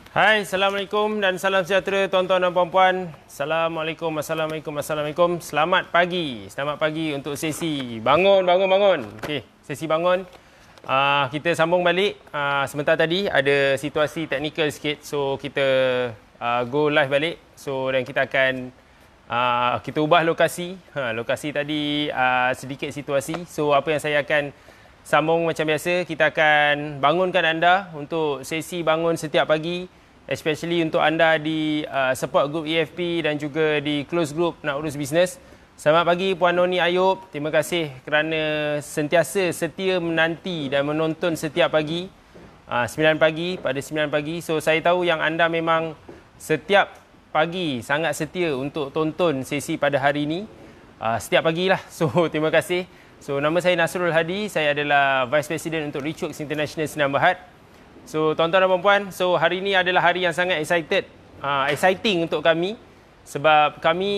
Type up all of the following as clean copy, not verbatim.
Hai, Assalamualaikum dan salam sejahtera tuan-tuan dan puan-puan. Assalamualaikum. Selamat pagi untuk sesi bangun. Okey, sesi bangun. Kita sambung balik. Sebentar tadi ada situasi teknikal sikit. So, kita go live balik. So, dan kita akan kita ubah lokasi. Lokasi tadi sedikit situasi. So, apa yang saya akan sambung macam biasa, kita akan bangunkan anda untuk sesi bangun setiap pagi. Especially untuk anda di support group EFP dan juga di close group nak urus bisnes. Selamat pagi Puan Noni Ayub. Terima kasih kerana sentiasa setia menanti dan menonton setiap pagi. 9 pagi, pada 9 pagi. So saya tahu yang anda memang setiap pagi sangat setia untuk tonton sesi pada hari ini. Setiap pagilah. So terima kasih. So nama saya Nasrul Hadi. Saya adalah Vice President untuk Richworks International Sdn Bhd. So tuan-tuan dan puan-puan, so hari ini adalah hari yang sangat exciting untuk kami sebab kami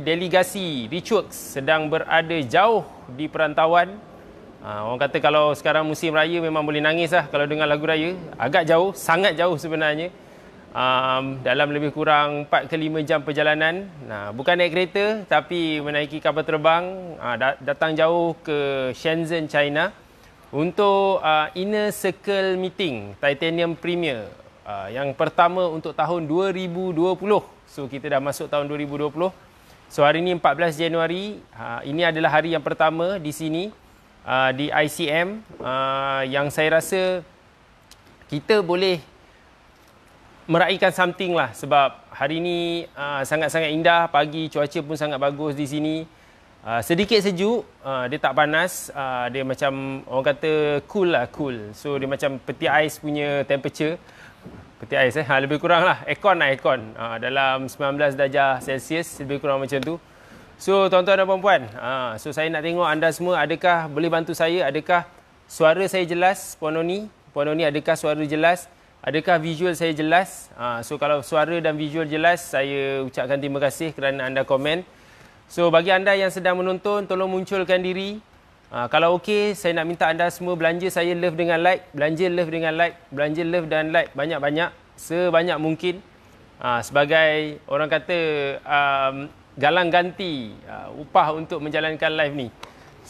delegasi Richworks sedang berada jauh di perantauan. Orang kata kalau sekarang musim raya memang boleh nangis lah kalau dengar lagu raya. Agak jauh, sangat jauh sebenarnya. Dalam lebih kurang 4 ke 5 jam perjalanan. Bukan naik kereta tapi menaiki kapal terbang, datang jauh ke Shenzhen, China untuk Inner Circle Meeting Titanium Premier yang pertama untuk tahun 2020. So kita dah masuk tahun 2020. So hari ini 14 Januari, ini adalah hari yang pertama di sini di ICM yang saya rasa kita boleh meraihkan something lah sebab hari ini sangat-sangat indah, pagi cuaca pun sangat bagus di sini. Sedikit sejuk, dia tak panas, dia macam orang kata cool. So dia macam peti ais punya temperature. Peti ais lebih kurang lah, aircon. Dalam 19 darjah Celsius, lebih kurang macam tu. So tuan-tuan dan puan-puan, so saya nak tengok anda semua, adakah boleh bantu saya, adakah suara saya jelas Puan Noni? Puan Noni, adakah suara jelas? Adakah visual saya jelas? So kalau suara dan visual jelas, saya ucapkan terima kasih kerana anda komen. So bagi anda yang sedang menonton, tolong munculkan diri. Kalau okey, saya nak minta anda semua belanja saya love dengan like. Belanja love dan like banyak-banyak. Sebanyak mungkin. Sebagai orang kata galang ganti upah untuk menjalankan live ni.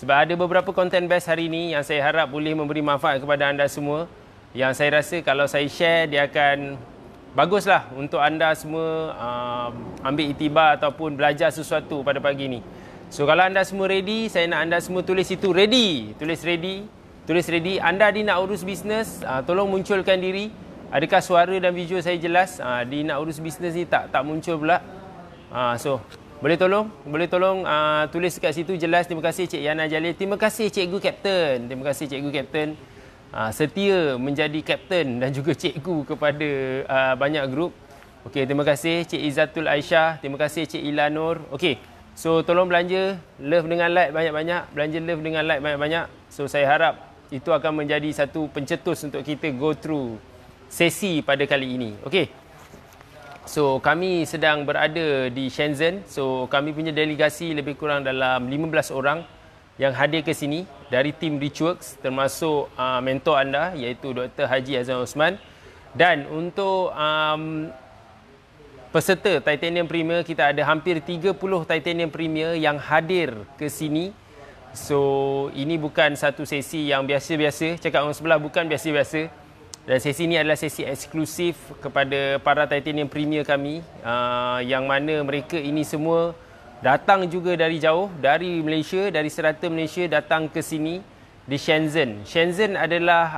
Sebab ada beberapa content best hari ni yang saya harap boleh memberi manfaat kepada anda semua. Yang saya rasa kalau saya share, dia akan baguslah untuk anda semua ambil iktibar ataupun belajar sesuatu pada pagi ni. So kalau anda semua ready, saya nak anda semua tulis itu ready. Tulis ready. Anda di nak urus bisnes, tolong munculkan diri. Adakah suara dan visual saya jelas? Di nak urus bisnes ni tak muncul pula. So boleh tolong tulis kat situ jelas. Terima kasih Cik Yana Jalil. Terima kasih Cikgu Kapten. Setia menjadi kapten dan juga cikgu kepada banyak grup. Okey, terima kasih Cik Izzatul Aisyah, terima kasih Cik Ilanur. Okey. So tolong belanja love dengan like banyak-banyak, belanja love dengan like banyak-banyak. So saya harap itu akan menjadi satu pencetus untuk kita go through sesi pada kali ini. Okey. So kami sedang berada di Shenzhen. So kami punya delegasi lebih kurang dalam 15 orang yang hadir ke sini dari tim Richworks, termasuk mentor anda iaitu Dr. Haji Azlan Osman. Dan untuk peserta Titanium Premier, kita ada hampir 30 Titanium Premier yang hadir ke sini. So ini bukan satu sesi yang biasa-biasa, cakap orang sebelah bukan biasa-biasa. Dan sesi ini adalah sesi eksklusif kepada para Titanium Premier kami, yang mana mereka ini semua datang juga dari jauh, dari Malaysia, dari serata Malaysia datang ke sini di Shenzhen. Shenzhen adalah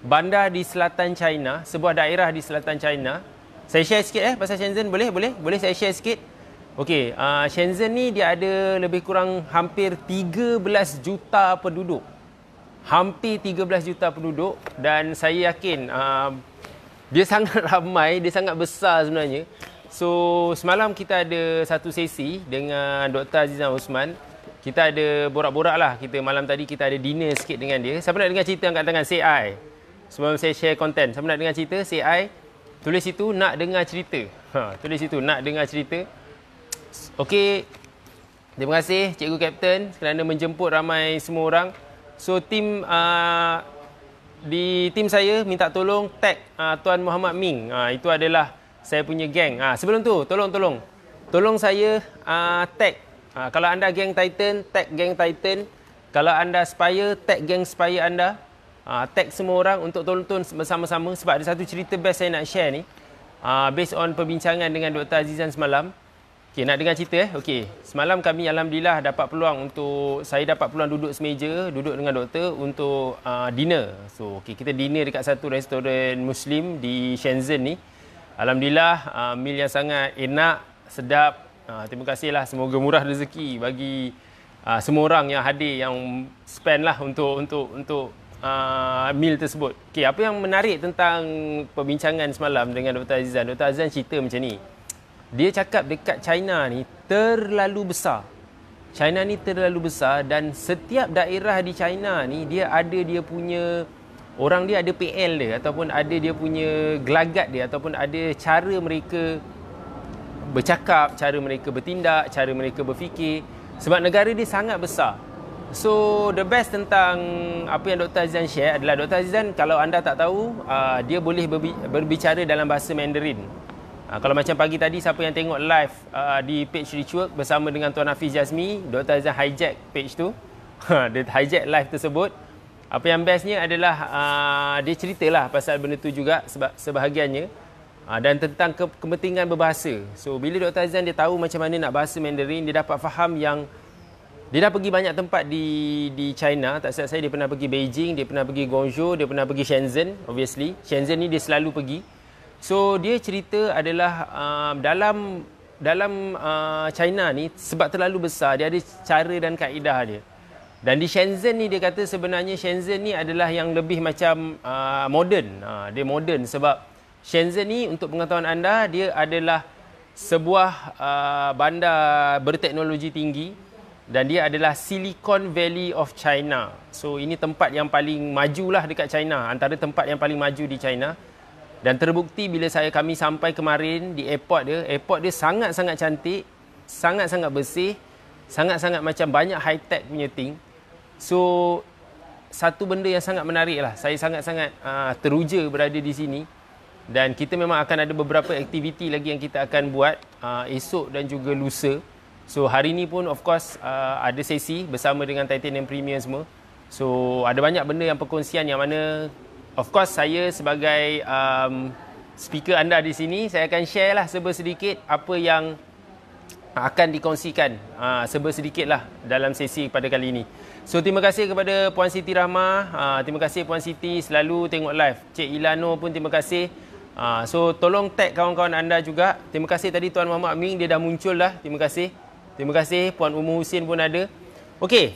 bandar di selatan China, sebuah daerah di selatan China. Saya share sikit pasal Shenzhen, boleh saya share sikit? Okey, Shenzhen ni dia ada lebih kurang hampir 13 juta penduduk. Hampir 13 juta penduduk dan saya yakin dia sangat ramai, dia sangat besar sebenarnya. So semalam kita ada satu sesi dengan Dr. Azizan Osman. Kita ada borak-borak lah. Malam tadi kita ada dinner sikit dengan dia. Siapa nak dengar cerita angkat tangan? Say I. Sebelum saya share konten. Siapa nak dengar cerita? Say I. Tulis itu nak dengar cerita. Tulis itu nak dengar cerita. Okey. Terima kasih Cikgu Kapten kerana menjemput ramai semua orang. So tim di tim saya minta tolong tag Tuan Muhammad Ming. Itu adalah saya punya geng. Sebelum tu, tolong saya tag. Kalau anda geng Titan, tag geng Titan. Kalau anda Spire, tag geng Spire anda. Tag semua orang untuk tonton bersama-sama sebab ada satu cerita best saya nak share ni. Based on perbincangan dengan Dr. Azizan semalam. Okey, nak dengar cerita Okey, semalam kami alhamdulillah dapat peluang saya dapat peluang duduk semeja, duduk dengan doktor untuk dinner. So, kita dinner dekat satu restoran Muslim di Shenzhen ni. Alhamdulillah, meal yang sangat enak, sedap. Terima kasihlah, semoga murah rezeki bagi semua orang yang hadir, yang spend lah untuk meal tersebut. Okey, apa yang menarik tentang perbincangan semalam dengan Dr. Azizan? Dr. Azizan cerita macam ni. Dia cakap dekat China ni terlalu besar. China ni terlalu besar dan setiap daerah di China ni dia punya orang dia ada PL dia ataupun ada dia punya gelagat dia ataupun ada cara mereka bercakap, cara mereka bertindak, cara mereka berfikir sebab negara dia sangat besar. So the best tentang apa yang Dr. Azizan share adalah Dr. Azizan, kalau anda tak tahu, dia boleh berbicara dalam bahasa Mandarin. Kalau macam pagi tadi, siapa yang tengok live di page Reachwork bersama dengan Tuan Hafiz Jazmi, Dr. Azizan hijack page tu. Dia hijack live tersebut. Apa yang bestnya adalah dia ceritalah pasal benda tu juga sebab sebahagiannya dan tentang kepentingan berbahasa. So bila Dr. Azizan dia tahu macam mana nak bahasa Mandarin, dia dapat faham yang dia dah pergi banyak tempat di China. Tak silap saya, dia pernah pergi Beijing, dia pernah pergi Guangzhou, dia pernah pergi Shenzhen, obviously. Shenzhen ni dia selalu pergi. So dia cerita adalah dalam China ni sebab terlalu besar, dia ada cara dan kaedah dia. Dan di Shenzhen ni dia kata sebenarnya Shenzhen ni adalah yang lebih macam moden. Dia moden sebab Shenzhen ni, untuk pengetahuan anda, dia adalah sebuah bandar berteknologi tinggi dan dia adalah Silicon Valley of China. So ini tempat yang paling majulah dekat China, antara tempat yang paling maju di China. Dan terbukti bila kami sampai kemarin di airport dia sangat-sangat cantik, sangat-sangat bersih, sangat-sangat macam banyak high tech punya thing. So satu benda yang sangat menarik lah, saya sangat-sangat teruja berada di sini. Dan kita memang akan ada beberapa aktiviti lagi yang kita akan buat esok dan juga lusa. So hari ni pun of course ada sesi bersama dengan Titanium Premier semua. So ada banyak benda yang perkongsian yang mana of course saya sebagai speaker anda di sini, saya akan share lah sedikit apa yang akan dikongsikan sedikit lah dalam sesi pada kali ini. So terima kasih kepada Puan Siti Rahmah, terima kasih Puan Siti selalu tengok live. Cik Ilano pun terima kasih. So tolong tag kawan-kawan anda juga. Terima kasih tadi Tuan Muhammad Ming, dia dah muncul dah. Terima kasih. Terima kasih. Puan Umu Husin pun ada. Okey.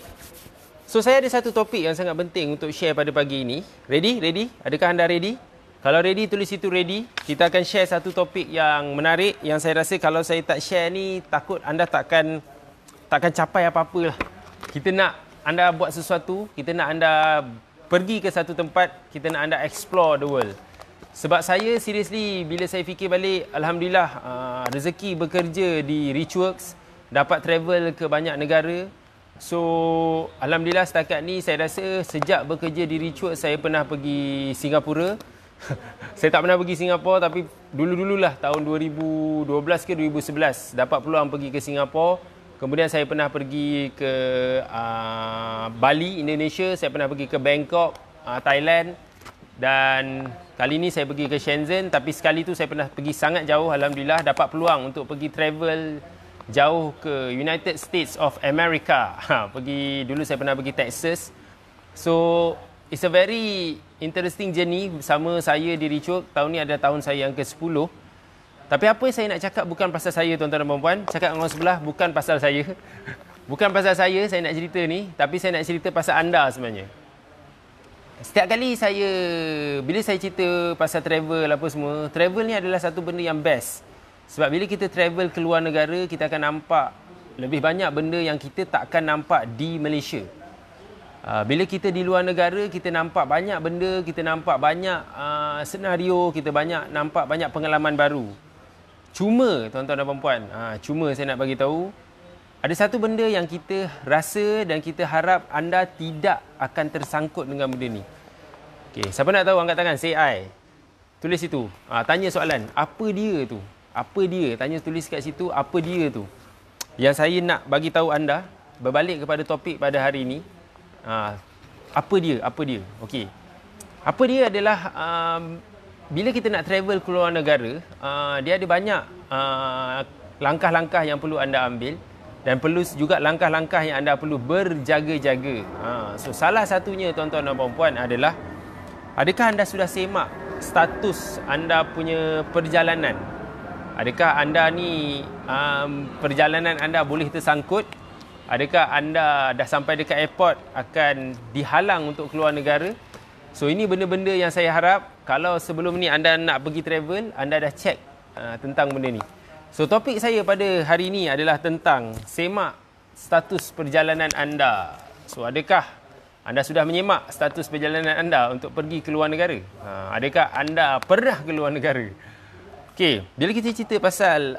So saya ada satu topik yang sangat penting untuk share pada pagi ini. Ready? Ready? Adakah anda ready? Kalau ready, tulis situ ready. Kita akan share satu topik yang menarik yang saya rasa kalau saya tak share ni takut anda takkan capai apa-apa lah. Kita nak anda buat sesuatu, kita nak anda pergi ke satu tempat, kita nak anda explore the world. Sebab saya seriously bila saya fikir balik, alhamdulillah rezeki bekerja di Reachworks, dapat travel ke banyak negara. So alhamdulillah setakat ni saya rasa sejak bekerja di Reachworks saya pernah pergi Singapura. Saya tak pernah pergi Singapura tapi dulu-dululah tahun 2012 ke 2011 dapat peluang pergi ke Singapura. Kemudian saya pernah pergi ke Bali, Indonesia. Saya pernah pergi ke Bangkok, Thailand. Dan kali ni saya pergi ke Shenzhen. Tapi sekali tu saya pernah pergi sangat jauh. Alhamdulillah dapat peluang untuk pergi travel jauh ke United States of America. Dulu saya pernah pergi Texas. So it's a very interesting journey bersama saya di Reachwork. Tahun ni adalah tahun saya yang ke-10. Tapi apa yang saya nak cakap bukan pasal saya, tuan-tuan dan puan-puan. Cakap dengan orang sebelah, bukan pasal saya. Bukan pasal saya nak cerita ni. Tapi saya nak cerita pasal anda sebenarnya. Setiap kali bila saya cerita pasal travel apa semua, travel ni adalah satu benda yang best. Sebab bila kita travel ke luar negara, kita akan nampak lebih banyak benda yang kita tak akan nampak di Malaysia. Bila kita di luar negara, kita nampak banyak benda, kita nampak banyak senario, kita nampak banyak pengalaman baru. Cuma, tuan-tuan dan puan-puan, cuma saya nak bagi tahu, ada satu benda yang kita rasa dan kita harap anda tidak akan tersangkut dengan benda ni. Okey, siapa nak tahu angkat tangan, say I. Tulis situ. Tanya soalan, apa dia tu? Apa dia? Tanya, tulis kat situ, apa dia tu? Yang saya nak bagi tahu anda, berbalik kepada topik pada hari ini, apa dia? Apa dia? Okey. Apa dia adalah bila kita nak travel ke luar negara, dia ada banyak langkah-langkah yang perlu anda ambil dan perlu juga langkah-langkah yang anda perlu berjaga-jaga. So salah satunya tuan-tuan dan puan-puan adalah, adakah anda sudah semak status anda punya perjalanan? Adakah anda ni perjalanan anda boleh tersangkut? Adakah anda dah sampai dekat airport akan dihalang untuk keluar negara? So ini benda-benda yang saya harap kalau sebelum ni anda nak pergi travel, anda dah check tentang benda ni. So topik saya pada hari ini adalah tentang semak status perjalanan anda. So adakah anda sudah menyemak status perjalanan anda untuk pergi ke luar negara? Adakah anda pernah ke luar negara? Okey, bila kita cerita pasal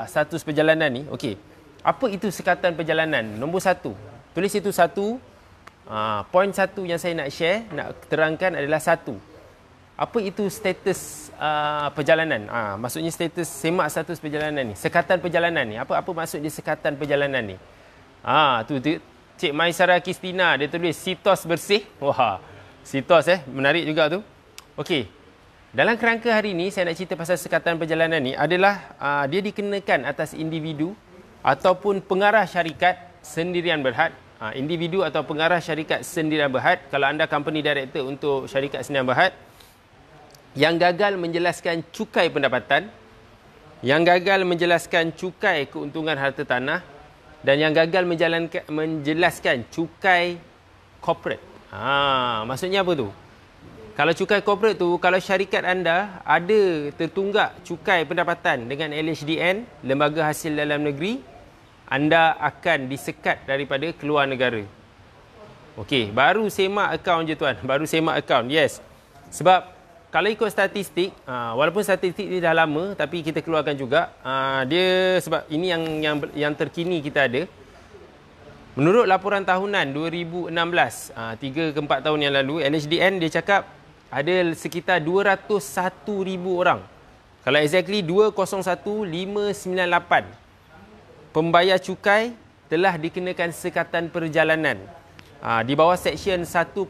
status perjalanan ni, okey, apa itu sekatan perjalanan? Nombor 1. Tulis itu 1. Poin 1 yang saya nak share, nak terangkan adalah 1. Apa itu status perjalanan? Maksudnya status, semak status perjalanan ni. Sekatan perjalanan ni. Apa maksud dia sekatan perjalanan ni? Tu Cik Maisara Kristina, dia tulis sitos bersih. Wah, sitos menarik juga tu. Okey. Dalam kerangka hari ni saya nak cerita pasal sekatan perjalanan ni adalah dia dikenakan atas individu ataupun pengarah syarikat sendirian berhad. Individu atau pengarah syarikat sendirian berhad, kalau anda company director untuk syarikat sendirian berhad, yang gagal menjelaskan cukai pendapatan, yang gagal menjelaskan cukai keuntungan harta tanah, dan yang gagal menjelaskan cukai corporate. Maksudnya apa tu? Kalau cukai corporate tu, kalau syarikat anda ada tertunggak cukai pendapatan dengan LHDN, Lembaga Hasil Dalam Negeri, anda akan disekat daripada keluar negara. Okey, baru semak akaun je tuan. Baru semak akaun, yes. Sebab kalau ikut statistik, walaupun statistik ni dah lama, tapi kita keluarkan juga. Dia sebab ini yang terkini kita ada. Menurut laporan tahunan 2016, 3 ke 4 tahun yang lalu, LHDN dia cakap ada sekitar 201,000 orang. Kalau exactly 201,598. Pembayar cukai telah dikenakan sekatan perjalanan di bawah Seksyen 104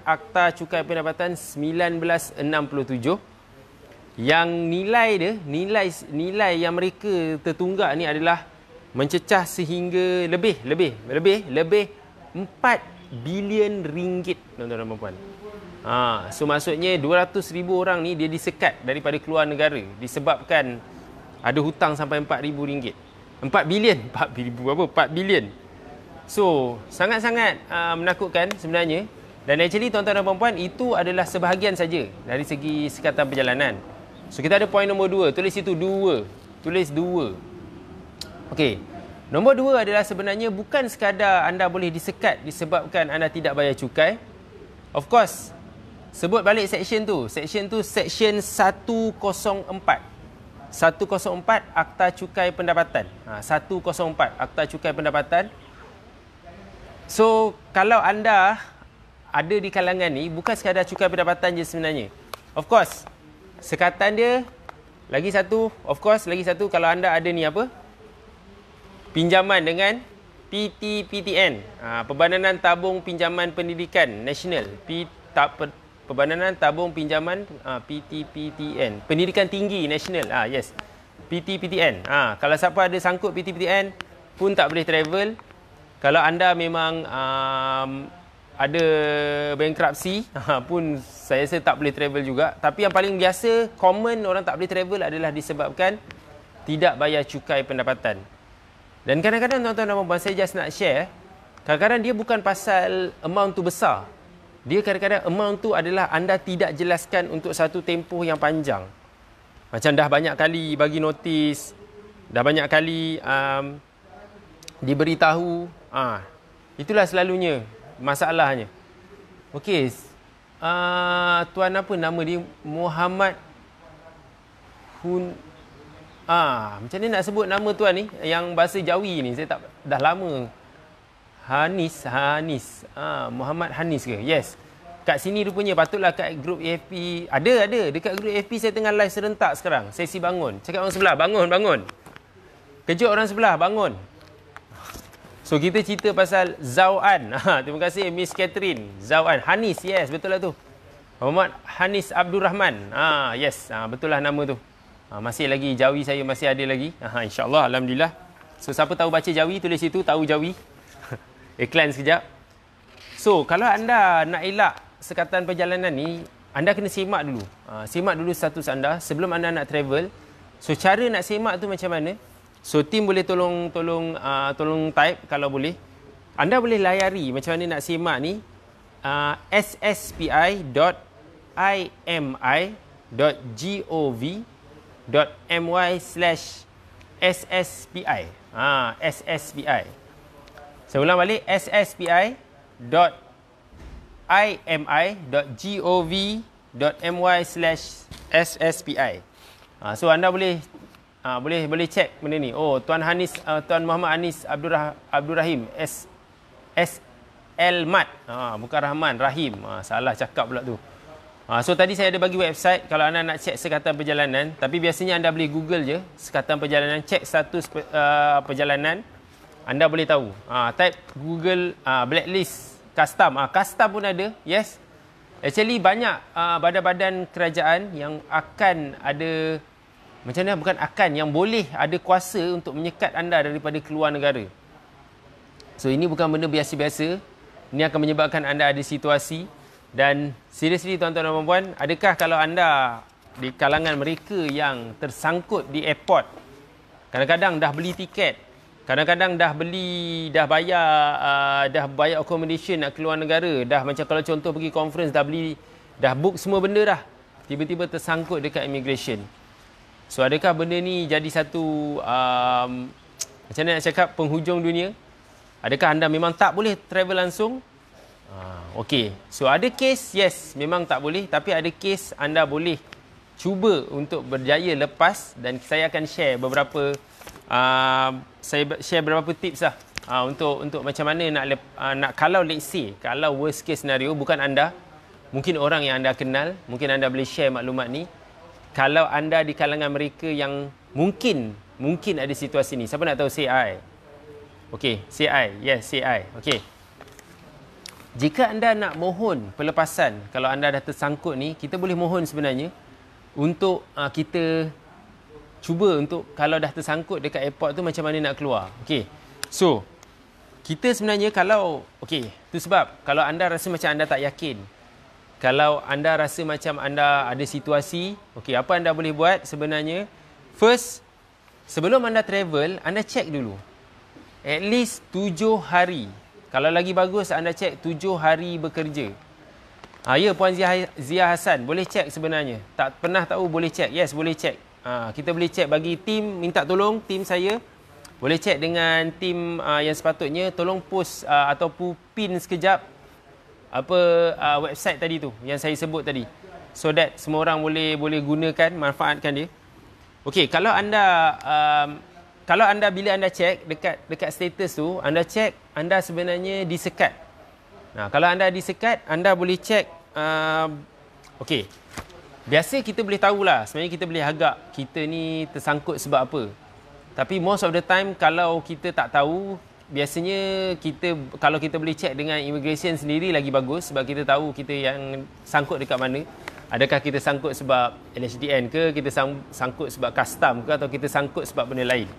Akta Cukai Pendapatan 1967, yang nilai yang mereka tertunggak ni adalah mencecah sehingga lebih 4 bilion ringgit, tuan-tuan dan puan. So maksudnya 200,000 orang ni dia disekat daripada keluar negara disebabkan ada hutang sampai 4,000 ringgit. 4 bilion. 4 bilion. So, sangat-sangat menakutkan sebenarnya. Dan actually, tuan-tuan dan puan-puan, itu adalah sebahagian saja dari segi sekatan perjalanan. So, kita ada poin nombor 2. Tulis itu 2. Tulis 2. Okey. Nombor 2 adalah sebenarnya bukan sekadar anda boleh disekat disebabkan anda tidak bayar cukai. Of course, sebut balik seksyen tu. Seksyen tu, Seksyen 104. 104 Akta Cukai Pendapatan. 104 Akta Cukai Pendapatan. So, kalau anda ada di kalangan ni, bukan sekadar cukai pendapatan je sebenarnya. Of course, sekatan dia, lagi satu, kalau anda ada ni apa? Pinjaman dengan PTPTN. Perbadanan Tabung Pinjaman Pendidikan Nasional. Perbadanan Tabung Pinjaman PTPTN, Pendidikan Tinggi Nasional. Yes, PTPTN. Kalau siapa ada sangkut PTPTN pun tak boleh travel. Kalau anda memang ada bankruptcy pun saya rasa tak boleh travel juga. Tapi yang paling biasa, common orang tak boleh travel adalah disebabkan tidak bayar cukai pendapatan. Dan kadang-kadang tuan-tuan dan puan-puan, saya just nak share, kadang-kadang dia bukan pasal amount tu besar. Dia kadang-kadang amount tu adalah anda tidak jelaskan untuk satu tempoh yang panjang. Macam dah banyak kali bagi notis, dah banyak kali diberitahu. Itulah selalunya masalahnya. Okey, tuan apa nama dia? Muhammad macam ni nak sebut nama tuan ni yang bahasa Jawi ni, saya tak dah lama. Hanis. Muhammad Hanis ke? Yes. kat sini rupanya patutlah kat grup AFP. Ada. Dekat grup AFP saya tengah live serentak sekarang. Sesi bangun. Cakap orang sebelah, bangun. Kejut orang sebelah, bangun. So, kita cerita pasal Zauan. Terima kasih Miss Catherine. Zauan. Hanis, yes, betul lah tu. Muhammad Hanis Abdul Rahman. Yes, betul lah nama tu. Masih lagi Jawi saya masih ada lagi. InsyaAllah, Alhamdulillah. So, siapa tahu baca Jawi, tulis situ, tahu Jawi. Iklan sekejap. So, kalau anda nak elak sekatan perjalanan ni, anda kena semak dulu. Semak dulu status anda sebelum anda nak travel. So, cara nak semak tu macam mana? So, tim boleh tolong type kalau boleh. Anda boleh layari macam mana nak semak ni. sspi.imi.gov.my/SSPI. SSPI. Saya ulang balik, sspi.imi.gov.my/SSPI. So anda boleh cek benda ni. Oh, Tuan Muhammad Anis Abdul Rahim SL Mat. Bukan Rahman, Rahim. Salah cakap pula tu. So tadi saya ada bagi website kalau anda nak cek sekatan perjalanan, tapi biasanya anda boleh Google je sekatan perjalanan, cek status perjalanan. Anda boleh tahu. Type Google blacklist custom. Custom pun ada. Yes. Actually banyak badan-badan kerajaan yang akan ada, macam mana, bukan akan, yang boleh ada kuasa untuk menyekat anda daripada keluar negara. So ini bukan benda biasa-biasa. Ini akan menyebabkan anda ada situasi. Dan seriously tuan-tuan dan puan-puan, adakah kalau anda di kalangan mereka yang tersangkut di airport, kadang-kadang dah beli tiket, kadang-kadang dah bayar accommodation nak keluar negara, dah macam kalau contoh pergi conference, dah book semua benda dah, tiba-tiba tersangkut dekat immigration. So adakah benda ni jadi satu macam mana nak cakap, penghujung dunia? Adakah anda memang tak boleh travel langsung? Okey. So ada kes, yes, memang tak boleh, tapi ada kes anda boleh cuba untuk berjaya lepas, dan saya akan share beberapa beberapa tips lah untuk macam mana nak kalau let's say, kalau worst case scenario, bukan anda, mungkin orang yang anda kenal, mungkin anda boleh share maklumat ni. Kalau anda di kalangan mereka yang mungkin ada situasi ni, siapa nak tahu? Say I. Okey, say I. Yes, say I. Okey. Jika anda nak mohon pelepasan, kalau anda dah tersangkut ni, kita boleh mohon sebenarnya untuk kita cuba untuk kalau dah tersangkut dekat airport tu macam mana nak keluar. Okey. So, kita sebenarnya kalau, okey, tu sebab kalau anda rasa macam anda tak yakin, kalau anda rasa macam anda ada situasi, okey, apa anda boleh buat sebenarnya? First, sebelum anda travel, anda check dulu. At least 7 hari. Kalau lagi bagus, anda cek 7 hari bekerja. Ya, Puan Zia Hassan, boleh cek sebenarnya. Tak pernah tahu, boleh cek. Yes, boleh cek. Kita boleh cek bagi tim, minta tolong tim saya. Boleh cek dengan tim yang sepatutnya. Tolong post atau pin sekejap website tadi tu, yang saya sebut tadi. So that semua orang boleh gunakan, manfaatkan dia. Okey, kalau anda bila anda cek dekat status tu, anda cek anda sebenarnya disekat. Kalau anda disekat, anda boleh cek okey. Biasa kita boleh tahulah, sebenarnya kita boleh agak kita ni tersangkut sebab apa. Tapi most of the time kalau kita tak tahu, biasanya kalau kita boleh cek dengan immigration sendiri lagi bagus, sebab kita tahu kita yang sangkut dekat mana. Adakah kita sangkut sebab LHDN ke, kita sangkut sebab custom ke, atau kita sangkut sebab benda lain.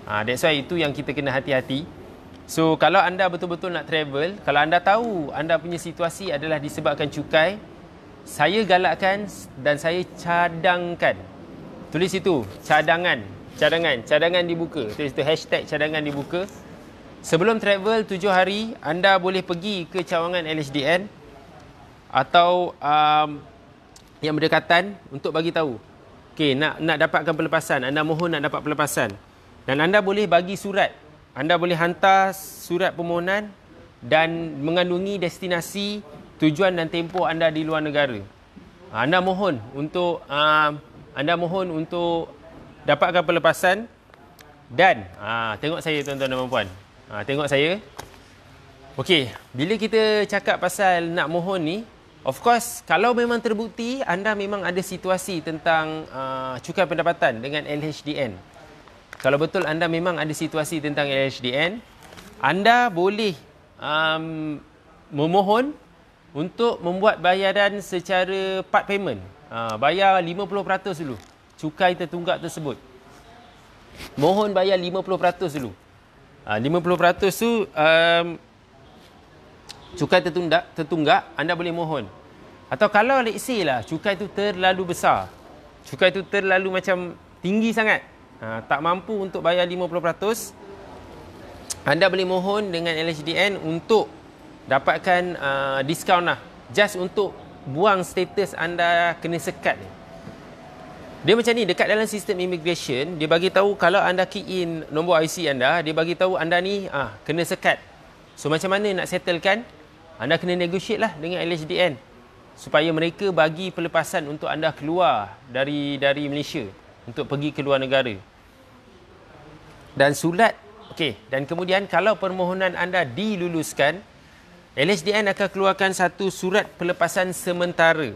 That's why itu yang kita kena hati-hati. So, kalau anda betul-betul nak travel, kalau anda tahu anda punya situasi adalah disebabkan cukai, saya galakkan dan saya cadangkan. Tulis itu, cadangan dibuka. Tulis itu #cadangan dibuka. Sebelum travel 7 hari, anda boleh pergi ke cawangan LHDN atau yang berdekatan untuk bagi tahu. Okey, nak dapatkan pelepasan, anda mohon nak dapat pelepasan. Dan anda boleh bagi surat. Anda boleh hantar surat permohonan dan mengandungi destinasi, tujuan dan tempoh anda di luar negara. Anda mohon untuk dapatkan pelepasan. Dan tengok saya tuan-tuan dan puan-puan. Tengok saya. Okey, bila kita cakap pasal nak mohon ni, Of course, kalau memang terbukti anda memang ada situasi tentang cukai pendapatan dengan LHDN. Kalau betul anda memang ada situasi tentang LHDN, anda boleh memohon untuk membuat bayaran secara part payment. Bayar 50% dulu cukai tertunggak tersebut. Mohon bayar 50% dulu. 50% tu cukai tertunggak, anda boleh mohon. Atau kalau let's say lah, cukai tu terlalu besar. Cukai tu terlalu macam tinggi sangat. Tak mampu untuk bayar 50%. Anda boleh mohon dengan LHDN untuk dapatkan diskaun lah. Just untuk buang status anda kena sekat ni. Dia macam ni, dekat dalam sistem immigration, dia bagi tahu kalau anda key in nombor IC anda, dia bagi tahu anda ni kena sekat. So macam mana nak settlekan? Anda kena negotiate lah dengan LHDN supaya mereka bagi pelepasan untuk anda keluar dari Malaysia untuk pergi ke luar negara. Dan sulat, okey, dan kemudian kalau permohonan anda diluluskan, LHDN akan keluarkan satu surat pelepasan sementara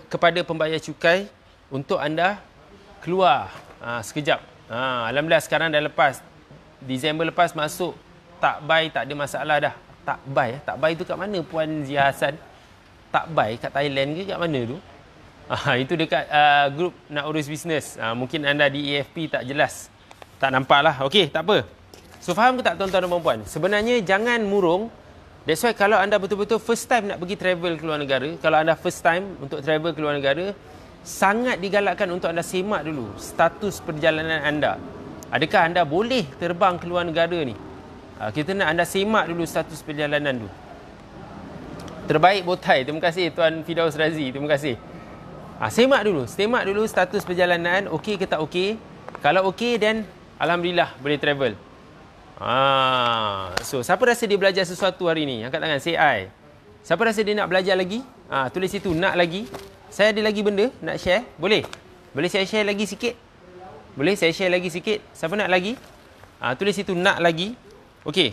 kepada pembayar cukai untuk anda keluar sekejap. Alhamdulillah sekarang dah lepas. Disember lepas masuk tak buy, tak ada masalah dah. Tak buy tu kat mana Puan Zia Hassan? Tak buy kat Thailand ke kat mana tu? Itu dekat grup nak urus bisnes. Mungkin anda di AFP tak jelas. Tak nampak lah. Okey, tak apa. So faham ke tak tuan-tuan dan puan-puan? Sebenarnya jangan murung. That's why kalau anda betul-betul first time nak pergi travel ke luar negara, kalau anda first time untuk travel ke luar negara, sangat digalakkan untuk anda semak dulu status perjalanan anda. Adakah anda boleh terbang ke luar negara ni? Kita nak anda semak dulu status perjalanan tu. Terbaik botai. Terima kasih Tuan Firdaus Razi. Terima kasih. Semak dulu status perjalanan. Okey ke tak okey? Kalau okey, then alhamdulillah boleh travel. So siapa rasa dia belajar sesuatu hari ni? Angkat tangan, say I. Siapa rasa dia nak belajar lagi? Tulis situ, nak lagi. Saya ada lagi benda nak share. Boleh? Boleh saya share lagi sikit? Boleh saya share lagi sikit? Siapa nak lagi? Tulis situ, nak lagi. Okey.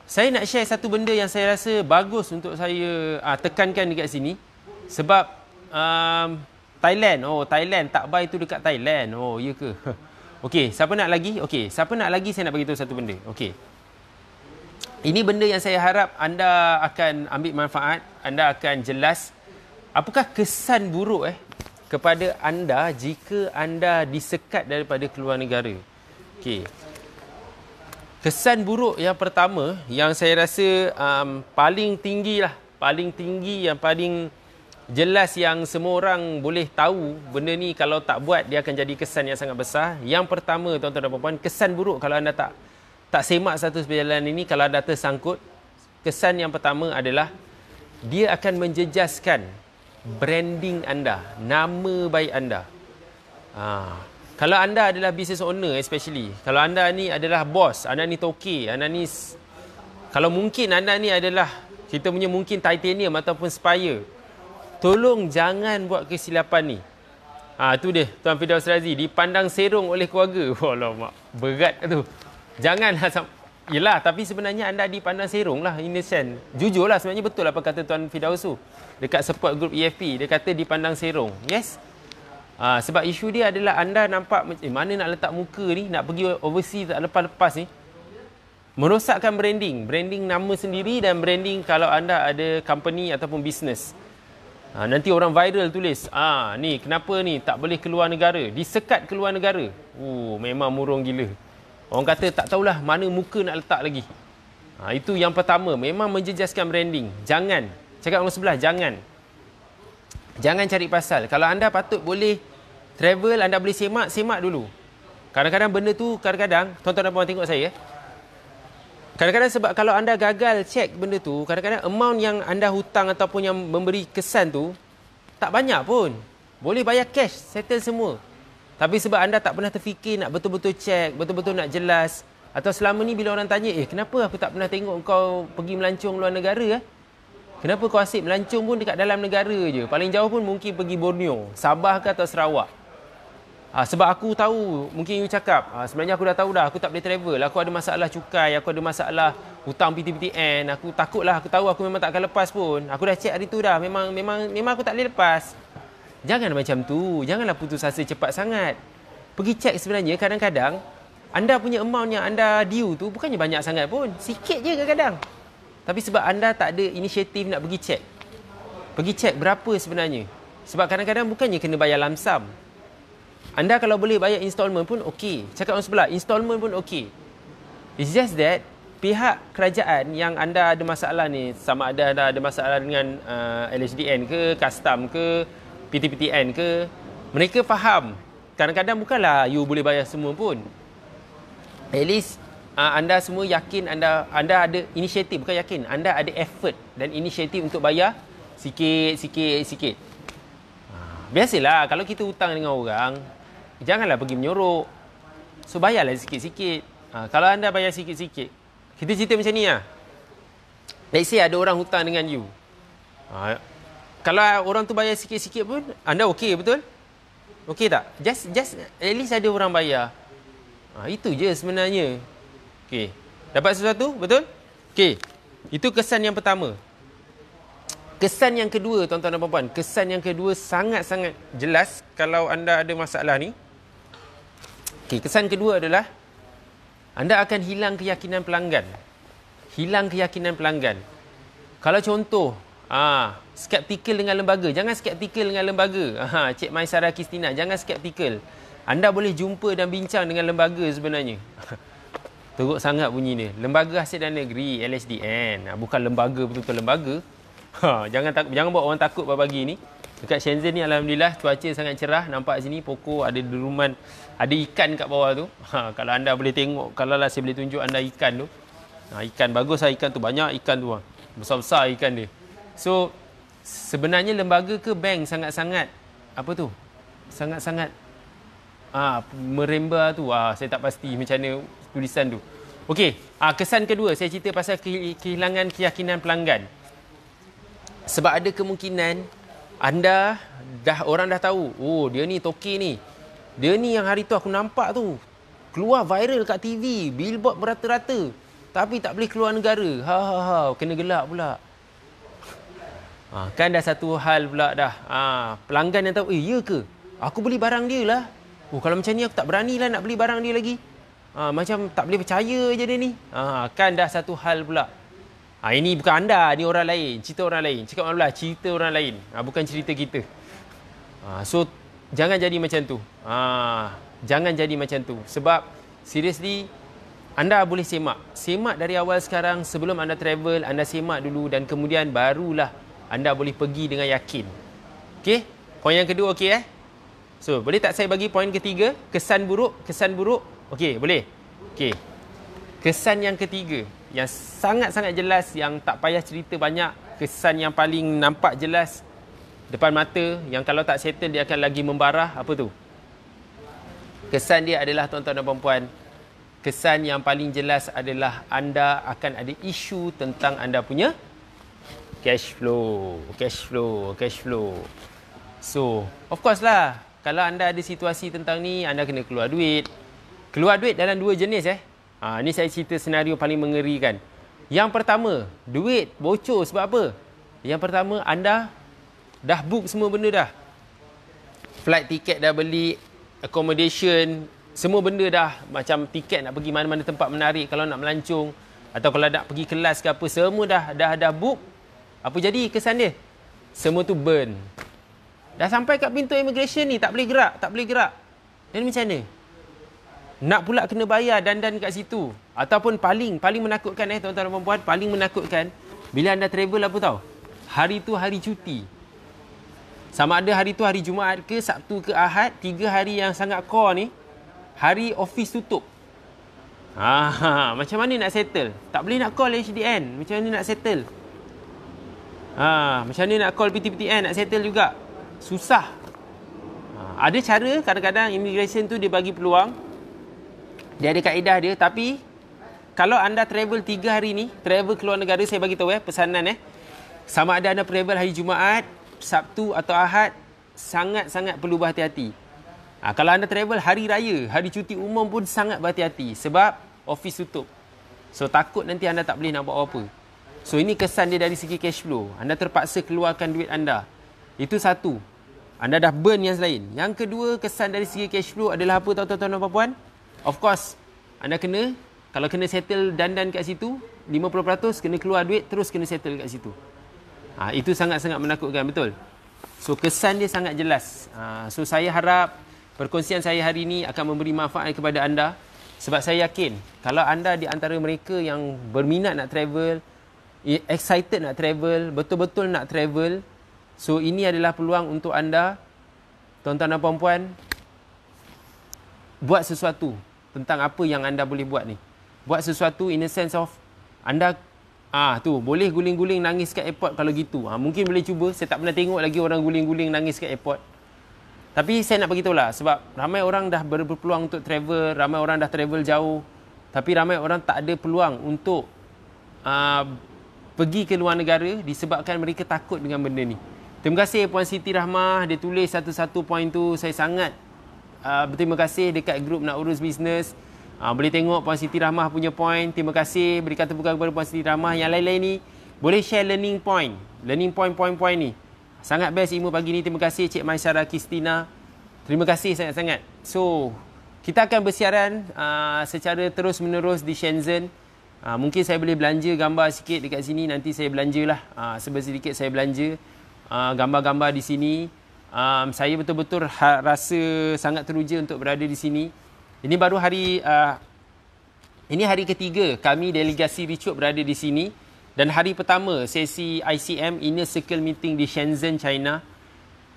Saya nak share satu benda yang saya rasa bagus untuk saya tekankan dekat sini. Sebab Thailand. Thailand. Tak buy tu dekat Thailand. Ya ke? Okey, siapa nak lagi? Okey, siapa nak lagi saya nak bagi tahu satu benda. Okey. Ini benda yang saya harap anda akan ambil manfaat, anda akan jelas. Apakah kesan buruk kepada anda jika anda disekat daripada keluar negara? Okey. Kesan buruk yang pertama yang saya rasa paling tinggi yang paling jelas yang semua orang boleh tahu benda ni, kalau tak buat dia akan jadi kesan yang sangat besar. Yang pertama tuan-tuan dan puan-puan, kesan buruk kalau anda tak semak status perjalanan ini, kalau anda tersangkut, kesan yang pertama adalah dia akan menjejaskan branding anda, nama baik anda. Kalau anda adalah business owner especially, kalau anda ni adalah bos, anda ni toke, anda ni, kalau mungkin anda ni adalah, kita punya mungkin titanium ataupun spire, tolong jangan buat kesilapan ni. Tu dia Tuan Firdaus Razi, dipandang serong oleh keluarga. Alamak, berat tu. Janganlah. Yelah, tapi sebenarnya anda dipandang serong lah, in a sense. Jujurlah, sebenarnya betul apa kata Tuan Firdaus tu. Dekat support group EFP, dia kata dipandang serong. Yes. Sebab isu dia adalah anda nampak mana nak letak muka ni, nak pergi overseas tak lepas-lepas ni. Merosakkan branding nama sendiri dan branding kalau anda ada company ataupun business. Nanti orang viral tulis, ni kenapa ni tak boleh keluar negara, disekat keluar negara. Memang murung gila. Orang kata tak tahulah mana muka nak letak lagi. Itu yang pertama, memang menjejaskan branding. Jangan, cakap orang sebelah, jangan cari pasal. Kalau anda patut boleh travel, anda boleh semak dulu. Kadang-kadang benda tu, tuan-tuan dan puan tengok saya. Kadang-kadang sebab kalau anda gagal cek benda tu, kadang-kadang amount yang anda hutang ataupun yang memberi kesan tu, tak banyak pun. Boleh bayar cash, settle semua. Tapi sebab anda tak pernah terfikir nak betul-betul cek, betul-betul nak jelas. Atau selama ni bila orang tanya, kenapa aku tak pernah tengok kau pergi melancong luar negara? Kenapa kau asyik melancong pun dekat dalam negara je? Paling jauh pun mungkin pergi Borneo, Sabah ke atau Sarawak. Sebab aku tahu, mungkin you cakap, sebenarnya aku dah tahu dah, aku tak boleh travel. Aku ada masalah cukai, aku ada masalah hutang PTPTN. Aku takut lah, aku tahu aku memang tak akan lepas pun. Aku dah check hari tu dah, memang aku tak boleh lepas. Jangan macam tu, janganlah putus asa cepat sangat. Pergi check sebenarnya, kadang-kadang anda punya amount yang anda due tu bukannya banyak sangat pun. Sikit je kadang-kadang. Tapi sebab anda tak ada inisiatif nak pergi check. Pergi check berapa sebenarnya. Sebab kadang-kadang bukannya kena bayar lamsam. Anda kalau boleh bayar installment pun okey. Cakap orang sebelah, installment pun okey. It's just that pihak kerajaan yang anda ada masalah ni, sama ada anda ada masalah dengan LHDN ke, custom ke, PTPTN ke, mereka faham. Kadang-kadang bukanlah you boleh bayar semua pun. At least anda semua yakin anda ada inisiatif, bukan yakin, anda ada effort dan inisiatif untuk bayar sikit. Biasalah kalau kita hutang dengan orang, janganlah pergi menyorok. So bayarlah sikit-sikit. Kalau anda bayar sikit-sikit, kita cerita macam ni lah. Let's say ada orang hutang dengan you. Kalau orang tu bayar sikit-sikit pun, anda okey betul? Okey tak? Just at least ada orang bayar. Itu je sebenarnya. Okey. Dapat sesuatu? Betul? Okey. Itu kesan yang pertama. Kesan yang kedua, tuan-tuan dan puan-puan. Kesan yang kedua sangat-sangat jelas kalau anda ada masalah ni. Okey, kesan kedua adalah anda akan hilang keyakinan pelanggan. Hilang keyakinan pelanggan. Kalau contoh, skeptikal dengan lembaga. Jangan skeptikal dengan lembaga. Cik Maisara Kristina, jangan skeptikal. Anda boleh jumpa dan bincang dengan lembaga sebenarnya. Teruk sangat bunyi ni. Lembaga Hasil dan Negeri, LHDN. Bukan lembaga betul-betul lembaga. Jangan buat orang takut pagi ni. Dekat Shenzhen ni alhamdulillah cuaca sangat cerah. Nampak sini pokok, ada deruman, ada ikan kat bawah tu. Kalau anda boleh tengok, kalau lah saya boleh tunjuk anda ikan tu. Ikan bagus lah, ikan tu banyak ikan tu. Besar-besar ikan dia. So sebenarnya lembaga ke bank sangat-sangat apa tu? Sangat-sangat meremba tu. Saya tak pasti macam mana tulisan tu. Okey, kesan kedua saya cerita pasal kehilangan keyakinan pelanggan. Sebab ada kemungkinan orang dah tahu, oh dia ni toki ni. Dia ni yang hari tu aku nampak tu keluar viral kat TV, billboard berata-rata. Tapi tak boleh keluar negara. Kena gelak pula. Kan dah satu hal pula dah. Pelanggan yang tahu, ya ke? Aku beli barang dia lah. Kalau macam ni aku tak berani lah nak beli barang dia lagi. Macam tak boleh percaya je dia ni. Kan dah satu hal pula. Ini bukan anda, ni orang lain. Cerita orang lain. Cakap malah cerita orang lain. Bukan cerita kita. So, jangan jadi macam tu. Jangan jadi macam tu. Sebab, seriously, anda boleh semak. Semak dari awal sekarang, sebelum anda travel, anda semak dulu dan kemudian barulah anda boleh pergi dengan yakin. Okey? Poin yang kedua okey So, boleh tak saya bagi poin ketiga? Kesan buruk. Okey, boleh? Okey. Kesan yang ketiga, yang sangat-sangat jelas, yang tak payah cerita banyak. Kesan yang paling nampak jelas depan mata, yang kalau tak settle dia akan lagi membarah. Apa tu? Kesan dia adalah, tuan-tuan dan puan-puan, kesan yang paling jelas adalah anda akan ada isu tentang anda punya cash flow. So, of course lah, kalau anda ada situasi tentang ni, anda kena keluar duit. Keluar duit dalam dua jenis Ni saya cerita senario paling mengerikan. Yang pertama, duit bocor sebab apa? Yang pertama, anda dah book semua benda dah. Flight tiket dah beli, accommodation, semua benda dah. Macam tiket nak pergi mana-mana tempat menarik, kalau nak melancong, atau kalau nak pergi kelas ke apa, semua dah book. Apa jadi kesan dia? Semua tu burn. Dah sampai kat pintu immigration ni, tak boleh gerak. Dan macam mana? Nak pula kena bayar dandan kat situ. Ataupun paling menakutkan tuan-tuan dan puan-puan, paling menakutkan bila anda travel apa tahu? Hari tu hari cuti. Sama ada hari tu hari Jumaat ke, Sabtu ke, Ahad, 3 hari yang sangat core ni, hari office tutup. Macam mana nak settle? Tak boleh nak call HDN. Macam mana nak settle? Macam mana nak call PTPTN nak settle juga? Susah. Ada cara, kadang-kadang immigration tu dia bagi peluang. Dia ada kaedah dia, tapi kalau anda travel 3 hari ni, travel keluar negara, saya bagi tahu pesanan sama ada anda travel hari Jumaat, Sabtu atau Ahad, sangat-sangat perlu berhati-hati. Kalau anda travel hari raya, hari cuti umum pun sangat berhati-hati sebab office tutup. So takut nanti anda tak boleh nak buat apa-apa. So ini kesan dia dari segi cash flow. Anda terpaksa keluarkan duit anda. Itu satu. Anda dah burn yang lain. Yang kedua, kesan dari segi cash flow adalah apa tuan-tuan dan puan-puan? Of course, anda kena, kalau kena settle dandan kat situ, 50% kena keluar duit, terus kena settle kat situ. Itu sangat-sangat menakutkan, betul? So kesan dia sangat jelas. So saya harap perkongsian saya hari ini akan memberi manfaat kepada anda. Sebab saya yakin, kalau anda di antara mereka yang berminat nak travel, excited nak travel, betul-betul nak travel, so ini adalah peluang untuk anda, tuan-tuan dan puan-puan, buat sesuatu tentang apa yang anda boleh buat ni. Buat sesuatu in a sense of, anda boleh guling-guling nangis kat airport kalau gitu. Mungkin boleh cuba. Saya tak pernah tengok lagi orang guling-guling nangis kat airport. Tapi saya nak beritahu lah, sebab ramai orang dah berpeluang untuk travel, ramai orang dah travel jauh, tapi ramai orang tak ada peluang untuk pergi ke luar negara disebabkan mereka takut dengan benda ni. Terima kasih Puan Siti Rahmah, dia tulis satu-satu poin tu. Saya sangat berterima kasih dekat grup Nak Urus Bisnes. Boleh tengok Puan Siti Rahmah punya poin. Terima kasih, berikan tepukan kepada Puan Siti Rahmah. Yang lain-lain ni boleh share learning point ni. Sangat best ilmu pagi ni. Terima kasih Cik Maisara Kristina. Terima kasih sangat-sangat. So, kita akan bersiaran secara terus-menerus di Shenzhen. Mungkin saya boleh belanja gambar sikit dekat sini. Nanti saya belanjalah. Sedikit saya belanja gambar-gambar di sini. Saya betul-betul rasa sangat teruja untuk berada di sini. Ini baru hari ketiga kami delegasi Ricoh berada di sini. Dan hari pertama sesi ICM, Inner Circle Meeting di Shenzhen, China.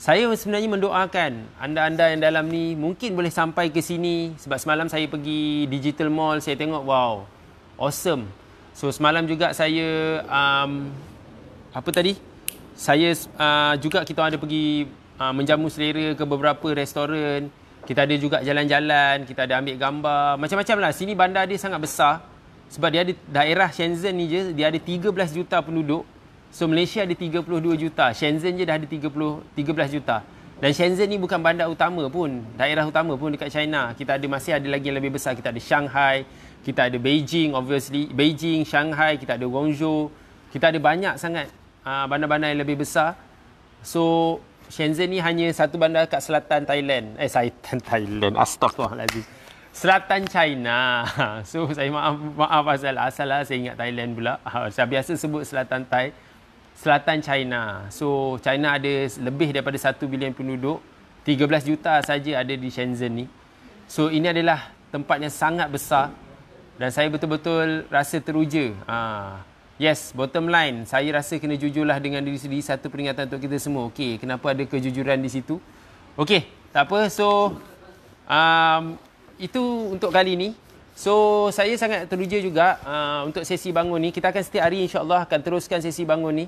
Saya sebenarnya mendoakan anda-anda yang dalam ni mungkin boleh sampai ke sini. Sebab semalam saya pergi Digital Mall, saya tengok, wow, awesome. So semalam juga saya, juga kita ada pergi menjamu selera ke beberapa restoran. Kita ada juga jalan-jalan, kita ada ambil gambar, macam-macam lah. Sini bandar dia sangat besar. Sebab dia ada daerah Shenzhen ni je, dia ada 13 juta penduduk. So Malaysia ada 32 juta. Shenzhen je dah ada 13 juta. Dan Shenzhen ni bukan bandar utama pun, daerah utama pun dekat China. Kita ada, masih ada lagi yang lebih besar. Kita ada Shanghai, kita ada Beijing, obviously. Beijing, Shanghai, kita ada Guangzhou. Kita ada banyak sangat bandar-bandar yang lebih besar. So Shenzhen ni hanya satu bandar kat selatan Thailand. Astaghfirullahaladzim. Selatan China. So saya maaf asal lah saya ingat Thailand pula. Saya biasa sebut selatan Selatan China. So China ada lebih daripada 1 bilion penduduk. 13 juta saja ada di Shenzhen ni. So ini adalah tempat yang sangat besar dan saya betul-betul rasa teruja. Yes, bottom line, saya rasa kena jujurlah dengan diri sendiri. Satu peringatan untuk kita semua. Okey, kenapa ada kejujuran di situ? Okey, tak apa. So itu untuk kali ni. So saya sangat teruja juga untuk sesi bangun ni. Kita akan setiap hari insya-Allah akan teruskan sesi bangun ni.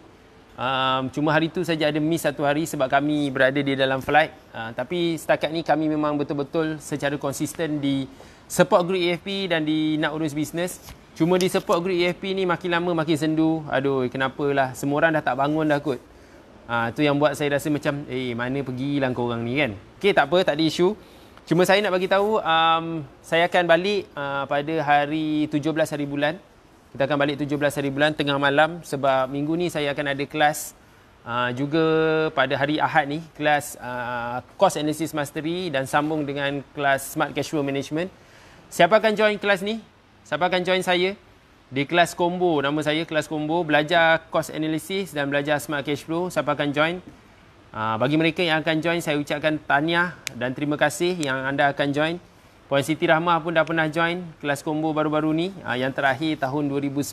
Cuma hari tu saja ada miss satu hari sebab kami berada di dalam flight. Tapi setakat ni kami memang betul-betul secara konsisten di support group EFP dan di Nak Urus Bisnes. Cuma di support group EFP ni makin lama makin sendu. Aduh, kenapalah, semua orang dah tak bangun dah kot. Tu yang buat saya rasa macam mana pergilah korang ni kan. Okey, tak apa, tak ada isu. Cuma saya nak bagi tahu saya akan balik pada hari 17 hari bulan. Kita akan balik 17 hari bulan tengah malam sebab minggu ni saya akan ada kelas juga pada hari Ahad ni, kelas Cost Analysis Mastery dan sambung dengan kelas Smart Cash Flow Management. Siapa akan join kelas ni? Siapa akan join saya? Di kelas combo, nama saya kelas combo, belajar Cost Analysis dan belajar Smart Cash Flow. Siapa akan join? Bagi mereka yang akan join, saya ucapkan tahniah dan terima kasih yang anda akan join. Puan Siti Rahmah pun dah pernah join kelas combo baru-baru ni, yang terakhir tahun 2019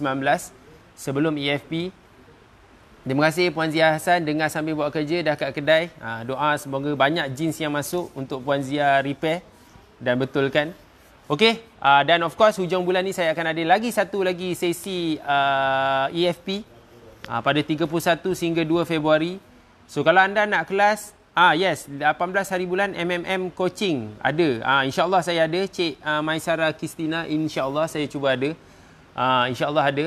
sebelum EFP. Terima kasih Puan Zia Hassan, dengar sambil buat kerja dah kat kedai. Doa semoga banyak jeans yang masuk untuk Puan Zia repair dan betulkan. Okey, dan of course hujung bulan ni saya akan ada lagi satu lagi sesi EFP pada 31 hingga 2 Februari. So kalau anda nak kelas, yes, 18 hari bulan MMM coaching ada. InsyaAllah saya ada. Cik Maisara Kristina, insyaAllah saya cuba ada. InsyaAllah ada.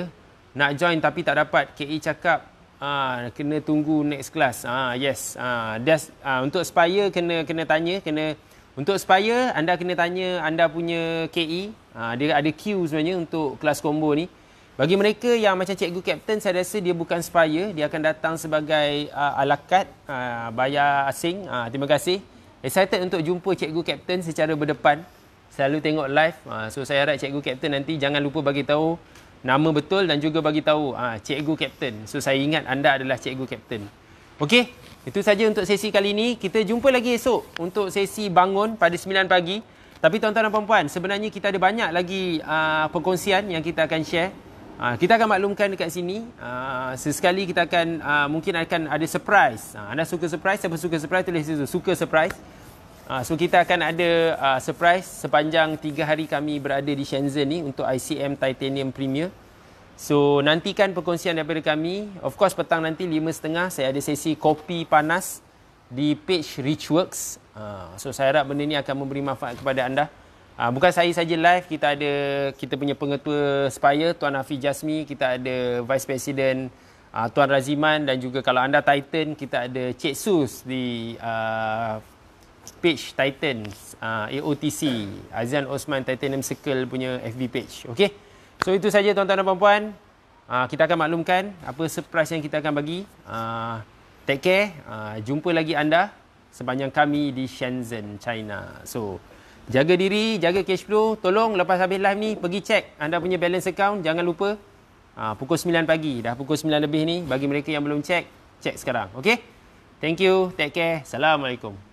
Nak join tapi tak dapat. KE cakap kena tunggu next class. Yes. Untuk Spire kena tanya, kena Untuk Spire, anda kena tanya anda punya KE. Dia ada queue sebenarnya untuk kelas combo ni. Bagi mereka yang macam Cikgu Captain, saya rasa dia bukan Spire. Dia akan datang sebagai a la carte, bayar asing. Terima kasih. Excited untuk jumpa Cikgu Captain secara berdepan. Selalu tengok live. So saya harap Cikgu Captain nanti jangan lupa bagi tahu nama betul dan juga bagi tahu Cikgu Captain. So saya ingat anda adalah Cikgu Captain. Okey, itu saja untuk sesi kali ini. Kita jumpa lagi esok untuk sesi bangun pada 9 pagi. Tapi tuan-tuan dan puan-puan, sebenarnya kita ada banyak lagi perkongsian yang kita akan share. Kita akan maklumkan dekat sini. Sesekali kita akan mungkin akan ada surprise. Anda suka surprise? Siapa suka surprise tulis situ. Suka surprise. So kita akan ada surprise sepanjang 3 hari kami berada di Shenzhen ni untuk ICM Titanium Premier. So nantikan perkongsian daripada kami. Of course petang nanti 5.30 saya ada sesi kopi panas di page Richworks. So saya harap benda ni akan memberi manfaat kepada anda. Bukan saya saja live, kita punya pengetua Spire Tuan Hafiz Jasmi, kita ada Vice President Tuan Raziman, dan juga kalau anda Titan kita ada Cik Sus di page Titans AOTC Azan Osman Titanium Circle punya FB page. Okey. So itu saja tuan-tuan dan puan-puan. Kita akan maklumkan apa surprise yang kita akan bagi. Take care. Jumpa lagi anda sepanjang kami di Shenzhen, China. So jaga diri, jaga cash flow. Tolong lepas habis live ni pergi check anda punya balance account. Jangan lupa pukul 9 pagi. Dah pukul 9 lebih ni. Bagi mereka yang belum check, check sekarang. Okey. Thank you. Take care. Assalamualaikum.